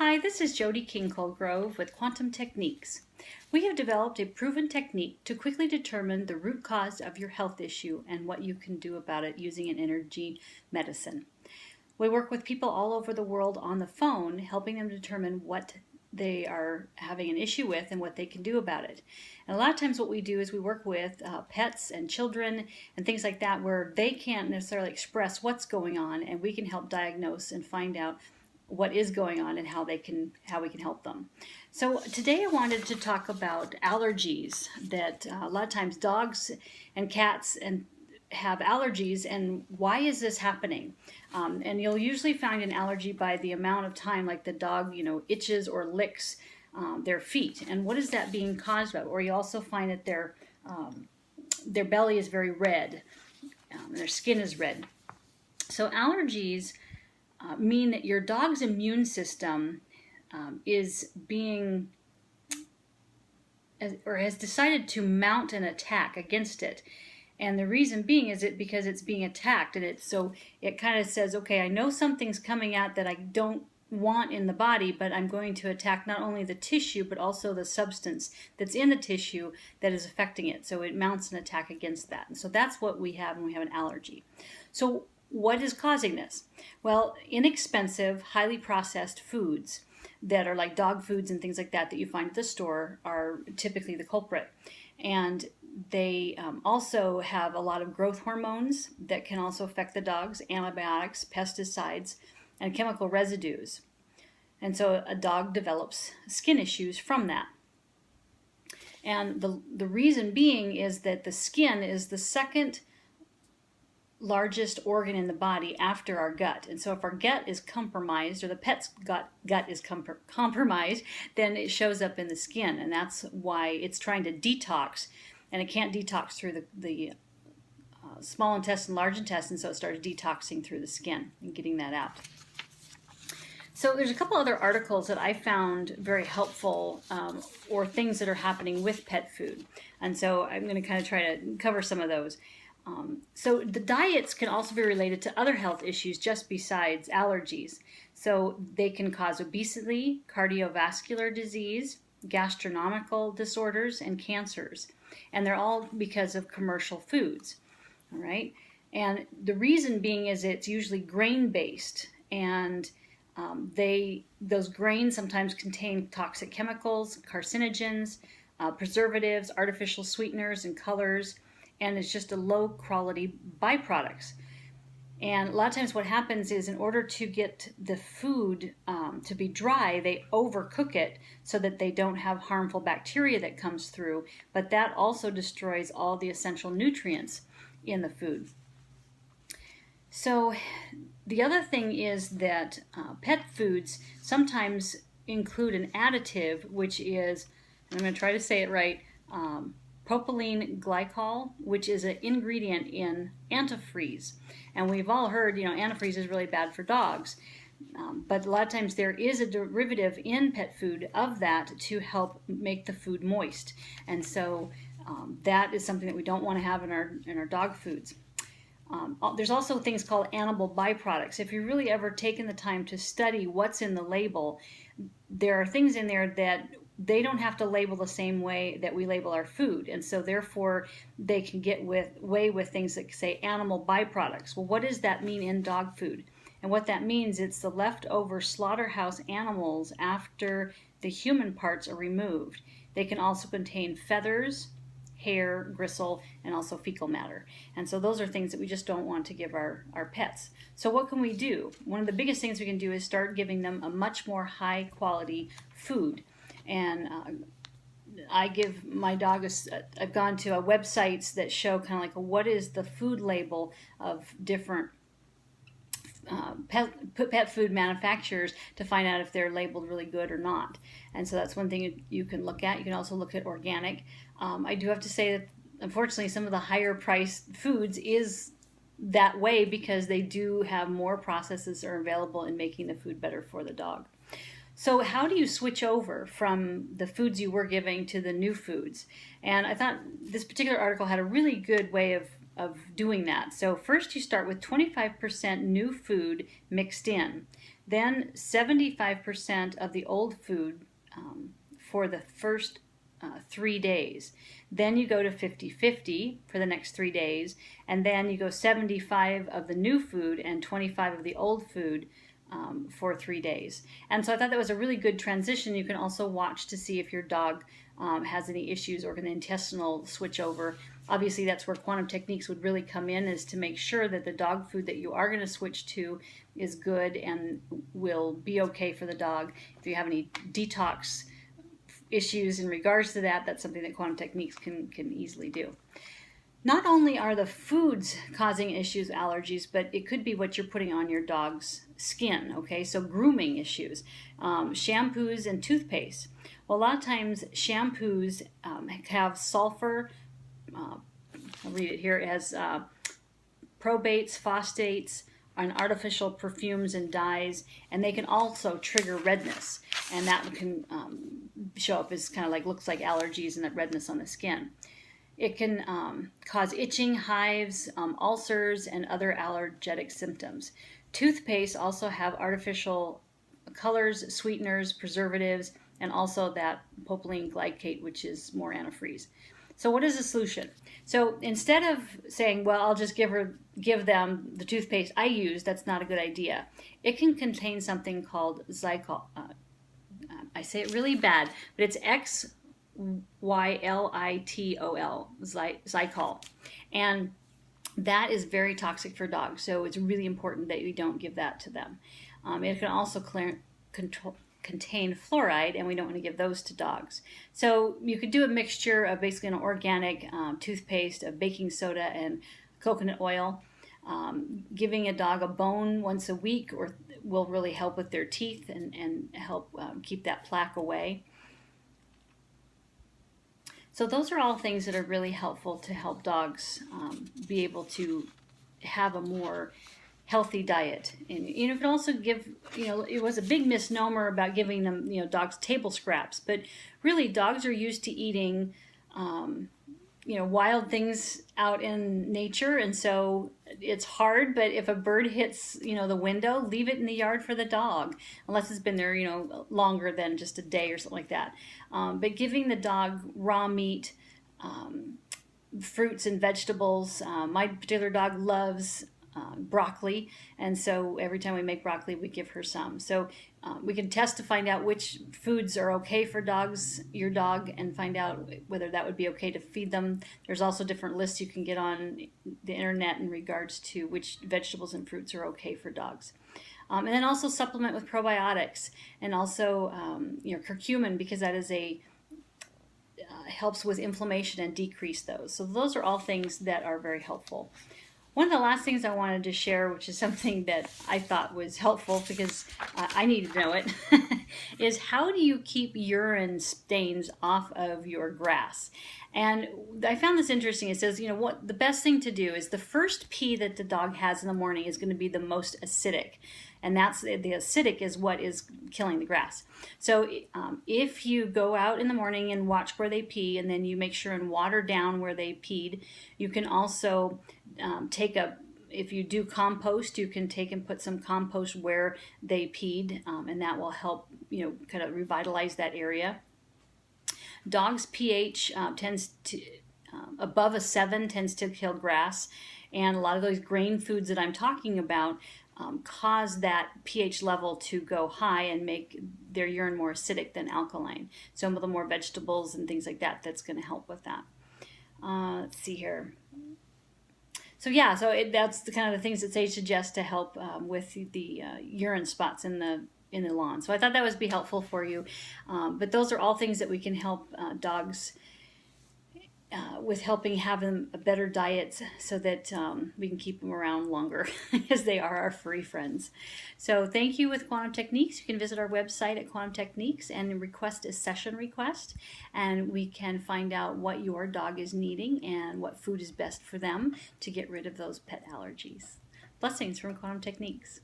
Hi, this is Jody Colegrove with Quantum Techniques. We have developed a proven technique to quickly determine the root cause of your health issue and what you can do about it using an energy medicine. We work with people all over the world on the phone, helping them determine what they are having an issue with and what they can do about it. And a lot of times what we do is we work with pets and children and things like that where they can't necessarily express what's going on, and we can help diagnose and find out what is going on and how we can help them. So today I wanted to talk about allergies that a lot of times dogs and cats and have allergies, and why is this happening? And you'll usually find an allergy by the amount of time, like the dog, itches or licks their feet, and what is that being caused by? Or you also find that their belly is very red, their skin is red. So allergies mean that your dog's immune system is being or has decided to mount an attack against it. And the reason being is because it's being attacked, and it kind of says, okay, I know something's coming out that I don't want in the body, but I'm going to attack not only the tissue but also the substance that's in the tissue that is affecting it. So it mounts an attack against that. And so that's what we have when we have an allergy. So what is causing this? Well, inexpensive, highly processed foods that are like dog foods and things like that you find at the store are typically the culprit. And they also have a lot of growth hormones that can also affect the dogs, antibiotics, pesticides, and chemical residues. And so a dog develops skin issues from that. And the reason being is that the skin is the second largest organ in the body after our gut. And so if our gut is compromised, or the pet's gut is compromised, then it shows up in the skin. And that's why it's trying to detox, and it can't detox through the small intestine, large intestine, so it starts detoxing through the skin and getting that out. So there's a couple other articles that I found very helpful, or things that are happening with pet food. And so I'm going to kind of try to cover some of those. So the diets can also be related to other health issues just besides allergies. So they can cause obesity, cardiovascular disease, gastronomical disorders, and cancers. And they're all because of commercial foods. All right. And the reason being is it's usually grain-based, and those grains sometimes contain toxic chemicals, carcinogens, preservatives, artificial sweeteners, and colors. And it's just a low quality byproducts. And a lot of times what happens is, in order to get the food to be dry, they overcook it so that they don't have harmful bacteria that comes through, but that also destroys all the essential nutrients in the food. So the other thing is that pet foods sometimes include an additive, which is, and I'm going to try to say it right, propylene glycol, which is an ingredient in antifreeze. And we've all heard, antifreeze is really bad for dogs. But a lot of times there is a derivative in pet food of that to help make the food moist. And so that is something that we don't want to have in our dog foods. There's also things called animal byproducts. If you've really ever taken the time to study what's in the label, there are things in there that they don't have to label the same way that we label our food. And so therefore they can get away with things that say animal byproducts. Well, what does that mean in dog food? And what that means, it's the leftover slaughterhouse animals after the human parts are removed. They can also contain feathers, hair, gristle, and also fecal matter. And so those are things that we just don't want to give our pets. So what can we do? One of the biggest things we can do is start giving them a much more high quality food. And I give my dog I've gone to websites that show kind of like what is the food label of different pet food manufacturers to find out if they're labeled really good or not. And so that's one thing you can look at. You can also look at organic. I do have to say that unfortunately some of the higher priced foods is that way because they do have more processes that are available in making the food better for the dog. So how do you switch over from the foods you were giving to the new foods? And I thought this particular article had a really good way of doing that. So first you start with 25% new food mixed in. then 75% of the old food for the first 3 days. Then you go to 50-50 for the next 3 days, and then you go 75 of the new food and 25 of the old food for 3 days. And so I thought that was a really good transition. You can also watch to see if your dog has any issues or an intestinal switch over. Obviously, that's where quantum techniques would really come in, is to make sure that the dog food that you are going to switch to is good and will be okay for the dog. If you have any detox issues in regards to that, that's something that quantum techniques can easily do. Not only are the foods causing issues, allergies, but it could be what you're putting on your dog's skin, okay? So grooming issues, shampoos and toothpaste. Well, a lot of times shampoos have sulfur, I'll read it here, it has probates, phosphates, and artificial perfumes and dyes, and they can also trigger redness, and that can show up as kind of like, looks like allergies and that redness on the skin. It can cause itching, hives, ulcers, and other allergenic symptoms. Toothpaste also have artificial colors, sweeteners, preservatives, and also that propylene glycate, which is more antifreeze. So what is the solution? So instead of saying, well, I'll just give them the toothpaste I use, that's not a good idea. It can contain something called Xylitol. I say it really bad, but it's Xylitol, Xylitol. And that is very toxic for dogs, so it's really important that we don't give that to them. It can also contain fluoride, and we don't want to give those to dogs. So you could do a mixture of basically an organic toothpaste, of baking soda, and coconut oil. Giving a dog a bone once a week will really help with their teeth and help keep that plaque away. So those are all things that are really helpful to help dogs be able to have a more healthy diet. And you can also give, it was a big misnomer about giving them, dogs table scraps, but really dogs are used to eating, wild things out in nature, and so it's hard, but if a bird hits, the window, leave it in the yard for the dog, unless it's been there, longer than just a day or something like that. But giving the dog raw meat, fruits and vegetables. My particular dog loves broccoli, and so every time we make broccoli, we give her some. So we can test to find out which foods are okay for your dog, and find out whether that would be okay to feed them. There's also different lists you can get on the internet in regards to which vegetables and fruits are okay for dogs. And then also supplement with probiotics, and also curcumin, because that is helps with inflammation and decrease those. So those are all things that are very helpful. One of the last things I wanted to share, which is something that I thought was helpful because I needed to know it, is how do you keep urine stains off of your grass? And I found this interesting. It says, what the best thing to do is the first pee that the dog has in the morning is going to be the most acidic. And that's the acidic is what is killing the grass. So if you go out in the morning and watch where they pee, and then you make sure and water down where they peed, you can also if you do compost, you can take and put some compost where they peed, and that will help, kind of revitalize that area. Dogs' pH tends to, above a 7 tends to kill grass, and a lot of those grain foods that I'm talking about cause that pH level to go high and make their urine more acidic than alkaline. Some of the more vegetables and things like that, that's going to help with that. Let's see here. So that's the kind of the things that they suggest to help with the urine spots in the lawn. So I thought that would be helpful for you. But those are all things that we can help dogs with helping have them a better diet, so that we can keep them around longer, because they are our furry friends. So thank you with Quantum Techniques. You can visit our website at Quantum Techniques and request a session request, and we can find out what your dog is needing and what food is best for them to get rid of those pet allergies. Blessings from Quantum Techniques.